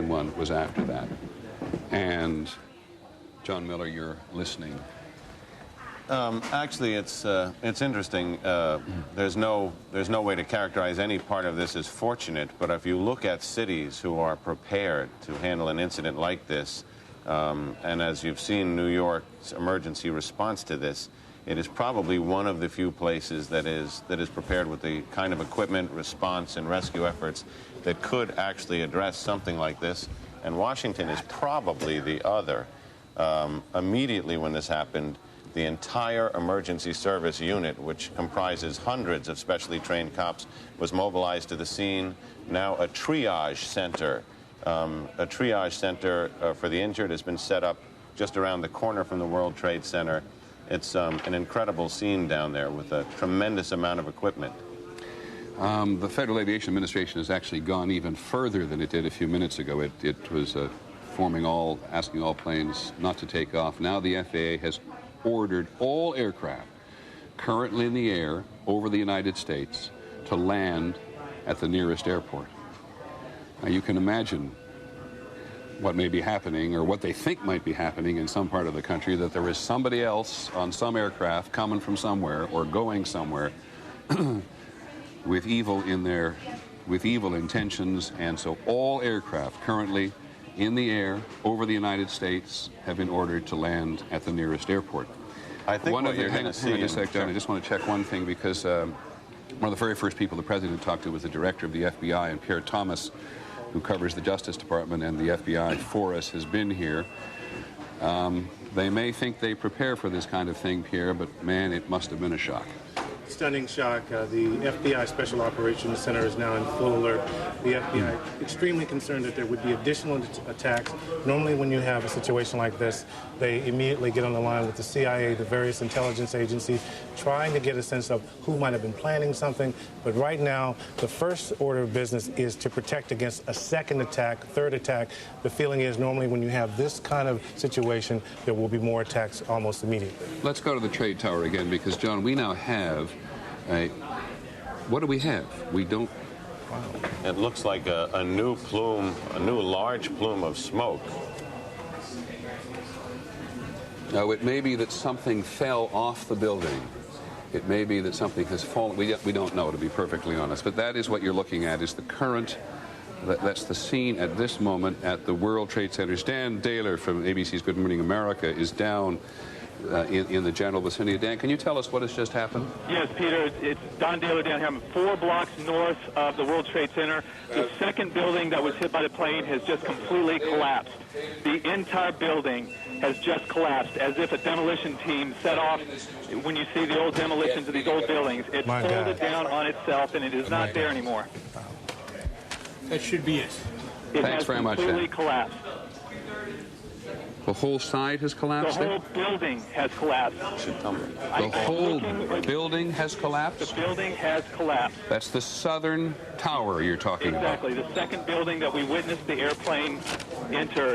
second one was after that. And John Miller, you're listening. Actually, it's interesting. There's no way to characterize any part of this as fortunate, but if you look at cities who are prepared to handle an incident like this, and as you've seen New York's emergency response to this, it is probably one of the few places that is prepared with the kind of equipment, response, and rescue efforts that could actually address something like this. And Washington is probably the other. Immediately when this happened, the entire emergency service unit, which comprises hundreds of specially trained cops, was mobilized to the scene. Now a triage center for the injured has been set up just around the corner from the World Trade Center. It's an incredible scene down there with a tremendous amount of equipment. The Federal Aviation Administration has actually gone even further than it did a few minutes ago. It was asking all planes not to take off. Now the FAA has ordered all aircraft currently in the air over the United States to land at the nearest airport. Now you can imagine what may be happening, or what they think might be happening in some part of the country, that there is somebody else on some aircraft coming from somewhere or going somewhere with evil intentions. And so all aircraft currently in the air over the United States have been ordered to land at the nearest airport. I think what you're going to see... I just want to check one thing, because one of the very first people the President talked to was the Director of the FBI, and Pierre Thomas, who covers the Justice Department and the FBI for us, has been here. They may think they prepare for this kind of thing, Pierre, but man, it must have been a shock. Stunning shock. The FBI Special Operations Center is now in full alert. The FBI extremely concerned that there would be additional attacks. Normally when you have a situation like this, they immediately get on the line with the CIA, the various intelligence agencies, trying to get a sense of who might have been planning something. But right now, the first order of business is to protect against a second attack, third attack. The feeling is normally when you have this kind of situation, there will be more attacks almost immediately. Let's go to the trade tower again, because, John, we now have what do we have? We don't... Wow. It looks like a new plume, a new large plume of smoke. Now, it may be that something fell off the building. It may be that something has fallen. We don't know, to be perfectly honest. But that is what you're looking at, is the current. That's the scene at this moment at the World Trade Center. Dan Daler from ABC's Good Morning America is down in the general vicinity. Dan, can you tell us what has just happened? Yes, Peter, it's Don Daler down here. I'm 4 blocks north of the World Trade Center. The second building that was hit by the plane has just completely collapsed. The entire building has just collapsed, as if a demolition team set off. When you see the old demolitions of these old buildings, it folded down on itself, and it is not there anymore. That should be it. Thanks very much, Dan. It has completely collapsed. The whole side has collapsed? The whole building has collapsed. The whole building has collapsed? The building has collapsed. That's the southern tower you're talking about. Exactly. The second building that we witnessed the airplane enter